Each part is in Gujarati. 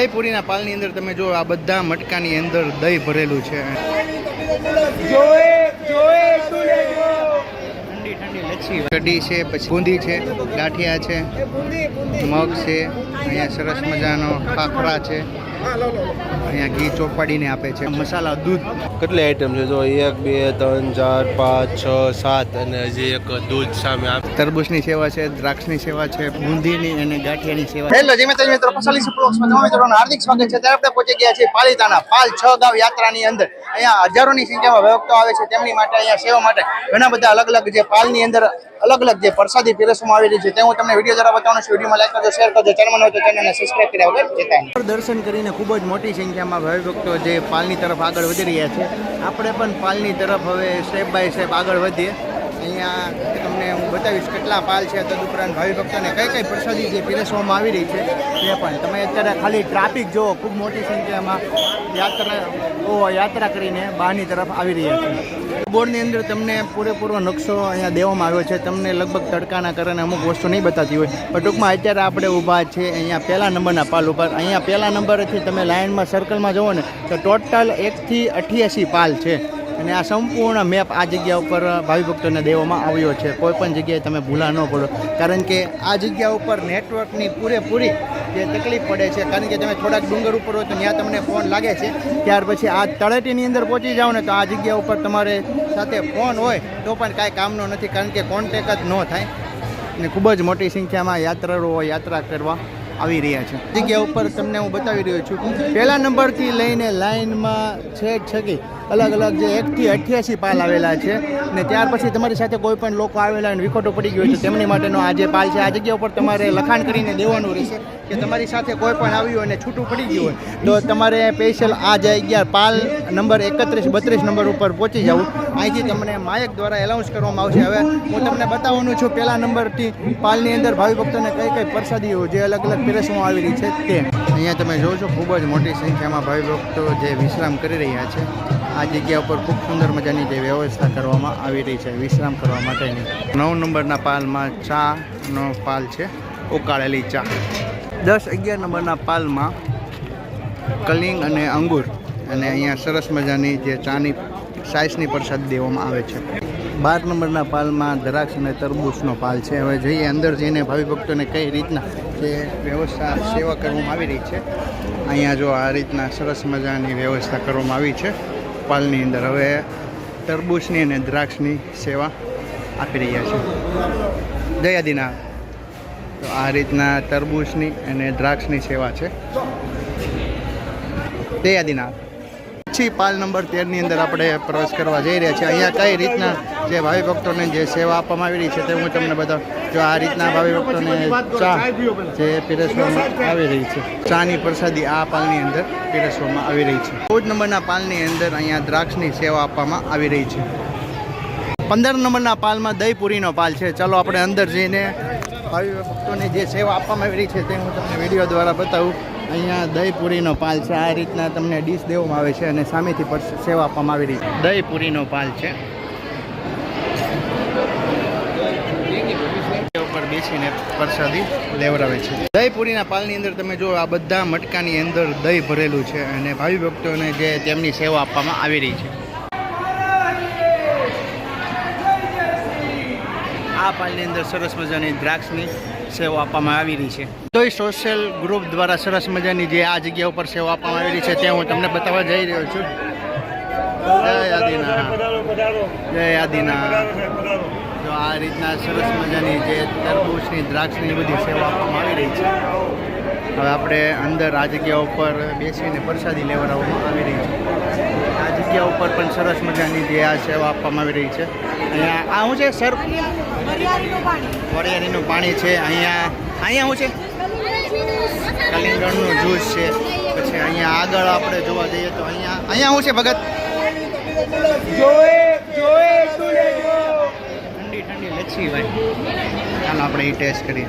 દહીં પૂરીના પાલની અંદર તમે જો આ બધા મટકાની અંદર દહીં ભરેલું છે. ઠંડી ઠંડી લચ્છી કઢી છે, પછી બુંદી છે, ગાંઠિયા છે, મગ છે, અહીંયા સરસ મજાનો ખાખરા છે, અહીંયા ઘી ચોપાડીને આપે છે, મસાલા દૂધ. કેટલી આઈટમ છે જો 1 2 3 4 5 6 7 અને હજી એક દૂધ સામે આપે. તરબૂચની સેવા છે, દ્રાક્ષની સેવા છે, બુંદીની અને ગાંઠિયાની સેવા. હેલો જય માતાજી મિત્રો, પસાલીસ બ્લોગ્સમાં તમામ મિત્રોનું હાર્દિક સ્વાગત છે. ત્યારે આપણે પહોંચી ગયા છીએ પાલિતાણા પાલ 6 ગાંવ યાત્રાની અંદર. અહીંયા હજારોની સંખ્યામાં ભક્તો આવે છે, તેમની માટે અહીંયા સેવા માટે ઘણા બધા અલગ અલગ જે પાલની અંદર અલગ અલગ જે પ્રસાદી પીરસવામાં આવેલી છે તે હું તમને વિડીયો દ્વારા બતાવવાનો છું. વિડીયોમાં લાઈક કરજો, શેર કરજો, ચેનલમાં હોય તો ચેનલને સબસ્ક્રાઇબ કર્યા વગર જતા નહીં. દર્શન કરીને ખૂબ જ મોટી સંખ્યામાં ભાવિ ભક્તો જે પાલની તરફ આગળ વધી રહ્યા છે. આપણે પણ પાલની તરફ હવે સ્ટેપ બાય સ્ટેપ આગળ વધીએ. અહીંયા તમને હું બતાવીશ કેટલા પાલ છે, તદુપરાંત ભાવિ ભક્તોને કઈ કઈ પ્રસાદી જે પીરસવામાં આવી રહી છે તે પણ. તમે અત્યારે ખાલી ટ્રાફિક જુઓ, ખૂબ મોટી સંખ્યામાં યાત્રા કરીને બહારની તરફ આવી રહ્યા છે. બોર્ડની અંદર તમને પૂરેપૂરો નકશો અહીંયા દેવામાં આવ્યો છે. તમને લગભગ તડકાના કારણે અમુક વસ્તુ નહીં બતાતી હોય, પણ ટૂંકમાં અત્યારે આપણે ઊભા છે અહીંયા પહેલા નંબરના પાલ ઉપર. અહીંયા પહેલા નંબરથી તમે લાઇનમાં સર્કલમાં જુઓ ને તો ટોટલ 1 થી 88 પાલ છે. અને આ સંપૂર્ણ મેપ આ જગ્યા ઉપર ભાવિ ભક્તોને દેવામાં આવ્યો છે. કોઈ પણ જગ્યાએ તમે ભૂલા ન પડો, કારણ કે આ જગ્યા ઉપર નેટવર્કની પૂરેપૂરી જે તકલીફ પડે છે. કારણ કે તમે થોડાક ડુંગર ઉપર હોય તો ત્યાં તમને ફોન લાગે છે, ત્યાર પછી આ તળેટીની અંદર પહોંચી જાઓ ને તો આ જગ્યા ઉપર તમારે સાથે ફોન હોય તો પણ કાંઈ કામનો નથી, કારણ કે કોન્ટેક જ ન થાય. અને ખૂબ જ મોટી સંખ્યામાં યાત્રાળુઓ યાત્રા કરવા આવી રહ્યા છે. જગ્યા ઉપર તમને હું બતાવી રહ્યો છું. પહેલા નંબરથી લઈને લાઇનમાં છેક છકી અલગ અલગ જે 1 થી 88 પાલ આવેલા છે. ને ત્યાર પછી તમારી સાથે કોઈ પણ લોકો આવેલા અને વિખોટો પડી ગયો છે તેમની માટેનો આ જે પાલ છે, આ જગ્યા ઉપર તમારે લખાણ કરીને દેવાનું રહેશે કે તમારી સાથે કોઈ પણ આવ્યું અને છૂટું પડી ગયું હોય તો તમારે સ્પેશિયલ આ જગ્યા પાલ નંબર 31 32 નંબર ઉપર પહોંચી જવું. અહીંથી તમને માયક દ્વારા એલાઉન્સ કરવામાં આવશે. હવે હું તમને બતાવવાનું છું પહેલા નંબરથી પાલની અંદર ભાવિ ભક્તોને કઈ કઈ પ્રસાદીઓ જે અલગ અલગ પીરસવામાં આવી રહી છે તે. અહીંયા તમે જોવો છો ખૂબ જ મોટી સંખ્યામાં ભાવિ ભક્તો જે વિશ્રામ કરી રહ્યા છે. આ જગ્યા ઉપર ખૂબ સુંદર મજાની જે વ્યવસ્થા કરવામાં આવી રહી છે વિશ્રામ કરવા માટેની. 9 નંબરના પાલમાં ચાનો પાલ છે, ઉકાળેલી ચા. 10 11 નંબરના પાલમાં કલિંગ અને અંગુર અને અહીંયા સરસ મજાની જે ચાની સાઇઝની પ્રસાદ દેવામાં આવે છે. 12 નંબરના પાલમાં દ્રાક્ષ અને તરબૂચનો પાલ છે. હવે જઈએ અંદર જઈને ભાવિ ભક્તોને કઈ રીતના જે વ્યવસ્થા સેવા કરવામાં આવી રહી છે. અહીંયા જો આ રીતના સરસ મજાની વ્યવસ્થા કરવામાં આવી છે પાલની અંદર. હવે તરબૂચની અને દ્રાક્ષની સેવા આપી રહ્યા છે. જય આદિનાથ. તો આ રીતના તરબૂચની અને દ્રાક્ષની સેવા છે. જય આદિનાથ. પછી પાલ નંબર 13 ની અંદર આપણે પ્રવેશ કરવા જઈ રહ્યા છીએ. અહીંયા કઈ રીતના જે ભાવિ ભક્તોને જે સેવા આપવામાં આવી રહી છે તે હું તમને બતાવું. જો આ રીતના ભાવિ ભક્તોને ચા જે પીરસવામાં આવી રહી છે, ચાની પ્રસાદી આ પાલની અંદર પીરસવામાં આવી રહી છે. 14 નંબરના પાલની અંદર અહીંયા દ્રાક્ષની સેવા આપવામાં આવી રહી છે. 15 નંબરના પાલમાં દહીં પૂરીનો પાલ છે. ચાલો આપણે અંદર જઈને ભાવિ ભક્તોને જે સેવા આપવામાં આવી રહી છે તે હું તમને વિડીયો દ્વારા બતાવું. અહીંયા દહીં પૂરીનો પાલ છે. આ રીતના તમને ડીશ દેવામાં આવે છે અને સામેથી સેવા આપવામાં આવી રહી છે. દહીં પૂરીનો પાલ છે. ઉપર બેસીને પ્રસાદી લેવડાવે છે. દહીં પૂરીના પાલની અંદર તમે જો આ બધા મટકાની અંદર દહીં ભરેલું છે અને ભાવિ ભક્તોને જે તેમની સેવા આપવામાં આવી રહી છે. આ પાલની અંદર સરસ મજાની દ્રાક્ષની સેવા આપવામાં આવી રહી છે. તો એ સોશિયલ ગ્રુપ દ્વારા સરસ મજાની જે આ જગ્યા ઉપર સેવા આપવામાં આવી રહી છે તે હું તમને બતાવવા જઈ રહ્યો છું. જય આદિનાથ. જય આદિનાથ. તો આ રીતના સરસ મજાની જે તરબૂચની દ્રાક્ષની બધી સેવા આપવામાં આવી રહી છે. હવે આપણે અંદર આ જગ્યા ઉપર બેસીને પ્રસાદી લેવડાવવામાં આવી રહી છે. આ જગ્યા ઉપર પણ સરસ મજાની જે આ સેવા આપવામાં આવી રહી છે. અહીંયા આ શું છે સર? વરિયાળીનું પાણી છે. અહીંયા શું છે? કલિંગણનું જ્યુસ છે. પછી અહીંયા આગળ આપણે જોવા જઈએ તો અહીંયા શું છે ભગત? ઠંડી ઠંડી લચ્છી ભાઈ. ચાલો આપણે એ ટેસ્ટ કરીએ.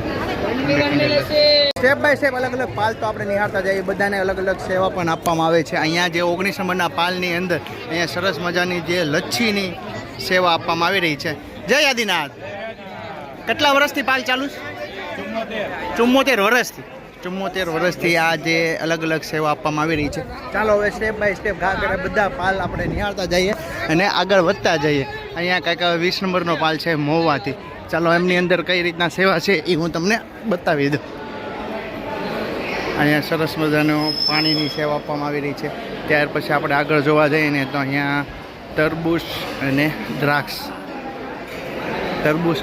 સ્ટેપ બાય સ્ટેપ અલગ અલગ પાલ તો આપણે નિહાળતા જઈએ. બધાને અલગ અલગ સેવા પણ આપવામાં આવે છે. અહીંયા જે 19 નંબરના પાલની અંદર અહીંયા સરસ મજાની જે લચ્છીની સેવા આપવામાં આવી રહી છે. જય આદિનાથ. કેટલા વર્ષથી પાલ ચાલુ છે? 74 વર્ષથી. 74 વર્ષથી આ જે અલગ અલગ સેવા આપવામાં આવી રહી છે. ચાલો હવે સ્ટેપ બાય સ્ટેપ ઘા કરે બધા પાલ આપણે નિહાળતા જઈએ અને આગળ વધતા જઈએ. અહીંયા કાંઈક 20 નંબરનો પાલ છે મહુવાથી. ચાલો એમની અંદર કઈ રીતના સેવા છે એ હું તમને બતાવી દઉં. અહીંયા સરસ મજાનો પાણીની સેવા આપવામાં આવી રહી છે. ત્યાર પછી આપણે આગળ જોવા જઈએ ને તો અહીંયા તરબૂચ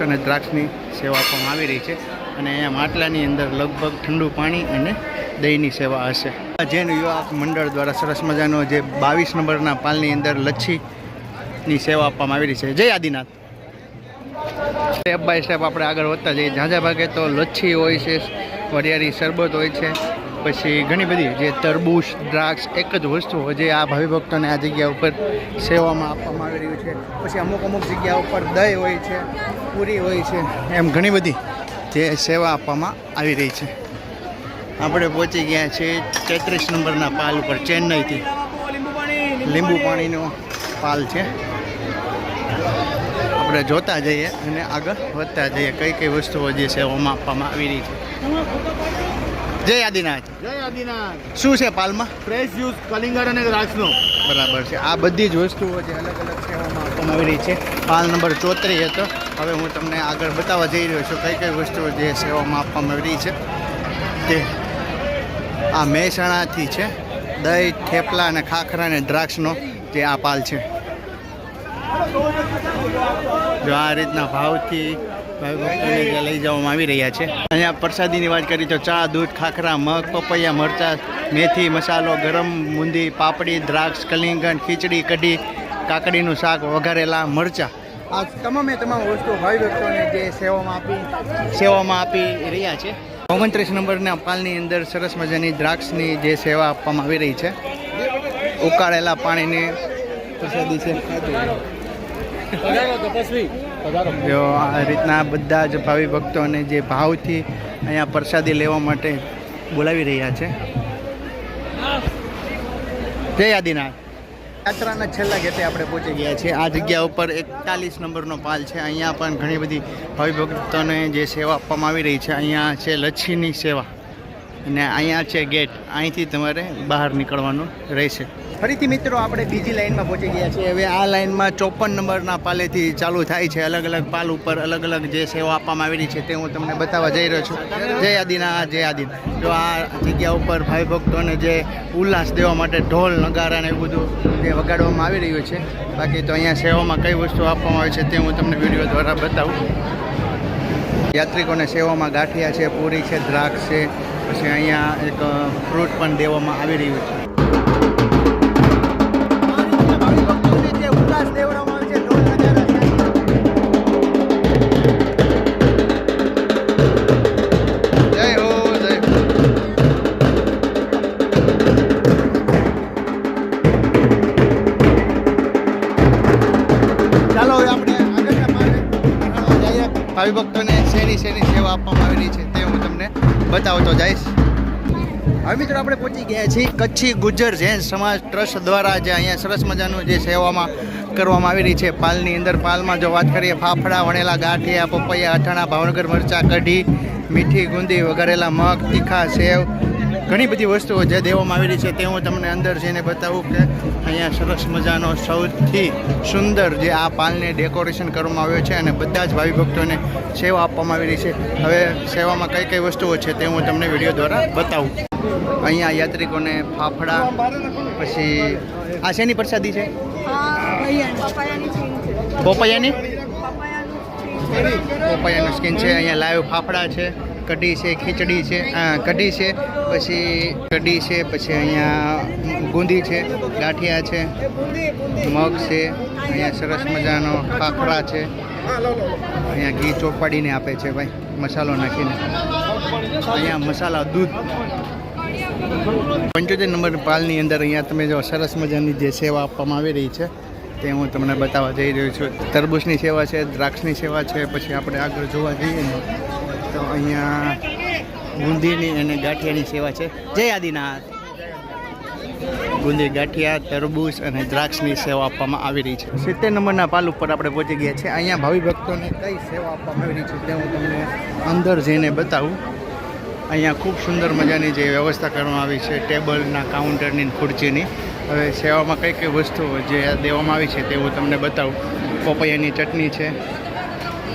અને દ્રાક્ષની સેવા આપવામાં આવી રહી છે. અને અહીંયા માટલાની અંદર લગભગ ઠંડુ પાણી અને દહીંની સેવા હશે. જૈન યુવક મંડળ દ્વારા સરસ મજાનો જે 22 નંબરના પાલની અંદર લચ્છીની સેવા આપવામાં આવી રહી છે. જય આદિનાથ. સ્ટેપ બાય સ્ટેપ આપણે આગળ વધતા જઈએ. ઝાઝા ભાગે તો લચ્છી હોય છે, વરિયાળી શરબત હોય છે, પછી ઘણી બધી જે તરબૂચ દ્રાક્ષ એક જ વસ્તુ જે આ ભાવિ ભક્તોને આ જગ્યા ઉપર સેવામાં આપવામાં આવી રહ્યું છે. પછી અમુક જગ્યા ઉપર દહીં હોય છે, પૂરી હોય છે, એમ ઘણી બધી જે સેવા આપવામાં આવી રહી છે. આપણે પહોંચી ગયા છીએ 33 નંબરના પાલ ઉપર. ચેન્નઈથી લીંબુ પાણીનો પાલ છે. આપણે જોતા જઈએ અને આગળ વધતા જઈએ કઈ વસ્તુઓ જે સેવામાં આપવામાં આવી રહી છે. જય આદિનાથ. શું છે પાલમાં? ફ્રેશ જ્યુસ કલિંગર અને દ્રાક્ષનો. બરાબર છે. આ બધી જ વસ્તુઓ જે અલગ અલગ સેવામાં આપવામાં આવી રહી છે. પાલ નંબર 34 હતો. હવે હું તમને આગળ બતાવવા જઈ રહ્યો છું કઈ વસ્તુઓ જે સેવામાં આપવામાં આવી રહી છે. તે આ મહેસાણાથી છે. દહીં, થેપલા અને ખાખરા અને દ્રાક્ષનો જે આ પાલ છે. જો આ રીતના ભાવથી ભાઈ જે લઈ જવામાં આવી રહ્યા છે. અહીંયા પ્રસાદીની વાત કરી તો ચા, દૂધ, ખાખરા, મગ, પપૈયા, મરચાં, મેથી, મસાલો, ગરમ બુંદી, પાપડી, દ્રાક્ષ, કલિંગણ, ખીચડી, કઢી, કાકડીનું શાક, વઘારેલા મરચાં, આ તમામ વસ્તુ ભાઈ ભક્તોને જે સેવામાં આપી રહ્યા છે. 29 નંબરના પાલની અંદર સરસ મજાની દ્રાક્ષની જે સેવા આપવામાં આવી રહી છે. ઉકાળેલા પાણીની પ્રસાદી છે. જો આ રીતના બધા જ ભાવિ ભક્તોને જે ભાવથી અહીંયા પ્રસાદી લેવા માટે બોલાવી રહ્યા છે. જય આદિનાથ. યાત્રાના છેલ્લા ગેટે આપણે પહોંચી ગયા છીએ. આ જગ્યા ઉપર 41 નંબરનો પાલ છે. અહીંયા પણ ઘણી બધી ભાવિ ભક્તોને જે સેવા આપવામાં આવી રહી છે. અહીંયા છે લચ્છીની સેવા અને અહીંયા છે ગેટ. અહીંથી તમારે બહાર નીકળવાનું રહેશે. ફરીથી મિત્રો આપણે બીજી લાઇનમાં પહોંચી ગયા છીએ. હવે આ લાઇનમાં 54 નંબરના પાલેથી ચાલુ થાય છે. અલગ અલગ પાલ ઉપર અલગ અલગ જે સેવા આપવામાં આવી રહી છે તે હું તમને બતાવવા જઈ રહ્યો છું. જય આદિનાથ. જય આદિનાથ. જો આ જગ્યા ઉપર ભાઈ ભક્તોને જે ઉલ્લાસ દેવા માટે ઢોલ નગારા ને એવું બધું જે વગાડવામાં આવી રહ્યું છે. બાકી તો અહીંયા સેવામાં કઈ વસ્તુ આપવામાં આવે છે તે હું તમને વિડીયો દ્વારા બતાવું. યાત્રિકોને સેવામાં ગાંઠિયા છે, પૂરી છે, દ્રાક્ષ છે, પછી અહીંયા એક ફ્રૂટ પણ દેવામાં આવી રહ્યું છે. ભાવિ ભક્તોને શેરી સેવા આપવામાં આવેલી છે તે હું તમને બતાવતો જઈશ. હવે મિત્રો આપણે પહોંચી ગયા છીએ કચ્છી ગુજ્જર જૈન સમાજ ટ્રસ્ટ દ્વારા જે અહીંયા સરસ મજાનું જે સેવામાં કરવામાં આવી રહી છે. પાલની અંદર પાલમાં જો વાત કરીએ ફાફડા, વણેલા ગાંઠિયા, પપૈયા, અથાણા, ભાવનગર મરચાં, કઢી, મીઠી ગુંદી, વઘારેલા મગ, તીખા સેવ, ઘણી બધી વસ્તુઓ જે દેવામાં આવી રહી છે તે હું તમને અંદર જઈને બતાવું કે અહીંયા સરસ મજાનો સૌથી સુંદર જે આ પાલને ડેકોરેશન કરવામાં આવ્યો છે અને બધા જ ભાવિ ભક્તોને સેવા આપવામાં આવી રહી છે. હવે સેવામાં કઈ વસ્તુઓ છે તે હું તમને વિડીયો દ્વારા બતાવું. અહીંયા યાત્રિકોને ફાફડા, પછી આ શેની પ્રસાદી છે? પોપૈયાનું સ્કીન છે. અહીંયા લાઈવ ફાફડા છે, કઢી છે, ખીચડી છે, કઢી છે, પછી અહીંયા ગુંદી છે, ગાંઠિયા છે, મગ છે, અહીંયા સરસ મજાનો ખાખરા છે, અહીંયા ઘી ચોપાડીને આપે છે ભાઈ મસાલો નાખીને, અહીંયા મસાલા દૂધ. 75 નંબર પાલની અંદર અહીંયા તમે જો સરસ મજાની જે સેવા આપવામાં આવી રહી છે તે હું તમને બતાવવા જઈ રહ્યો છું. તરબૂચની સેવા છે, દ્રાક્ષની સેવા છે, પછી આપણે આગળ જોવા જઈએ ને તો અહીંયા બુંદીની અને ગાંઠિયાની સેવા છે. જય આદિનાથ. બુંદી, ગાંઠિયા, તરબૂચ અને દ્રાક્ષની સેવા આપવામાં આવી રહી છે. 70 નંબરના પાલ ઉપર આપણે પહોંચી ગયા છે. અહીંયા ભાવિ ભક્તોને કઈ સેવા આપવામાં આવી રહી છે તે હું તમને અંદર જઈને બતાવું. અહીંયા ખૂબ સુંદર મજાની જે વ્યવસ્થા કરવામાં આવી છે ટેબલના કાઉન્ટરની ખુરચીની. હવે સેવામાં કઈ કઈ વસ્તુઓ જે દેવામાં આવી છે તે હું તમને બતાવું. પપૈયાની ચટણી છે,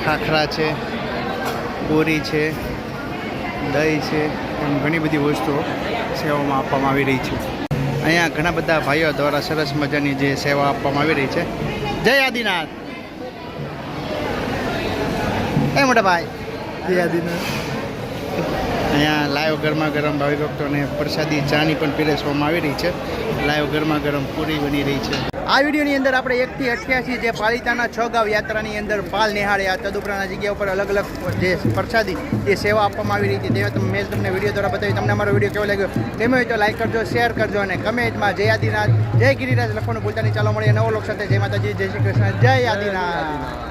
ખાખરા છે, બોરી છે, દહીં છે, એમ ઘણી બધી વસ્તુઓ સેવામાં આપવામાં આવી રહી છે. અહીંયા ઘણા બધા ભાઈઓ દ્વારા સરસ મજાની જે સેવા આપવામાં આવી રહી છે. જય આદિનાથ. એ મોટા ભાઈ જય આદિનાથ. અહીંયા લાઈવ ગરમા ગરમ ભાવિ ભક્તોને પ્રસાદી ચાની પણ પીરસવામાં આવી રહી છે. લાઈવ ગરમા ગરમ પૂરી બની રહી છે. આ વિડીયોની અંદર આપણે 1 થી 88 જે પાલિતાના 6 ગાંવ યાત્રાની અંદર પાલ નિહાળ્યા. તદુપરાંત જગ્યા ઉપર અલગ અલગ જે પ્રસાદી એ સેવા આપવામાં આવી રહી હતી તે મેં તમને વિડીયો દ્વારા બતાવી. તમને અમારો વિડીયો કેવો લાગ્યો ગમે હોય તો લાઈક કરજો, શેર કરજો અને કમેન્ટમાં જય આદિનાથ, જય ગિરિરાજ લખવાનું ભૂલતા નહીં. ચાલો મળીએ નવો લોક સાથે. જય માતાજી, જય શ્રી કૃષ્ણ, જય આદિનાથ.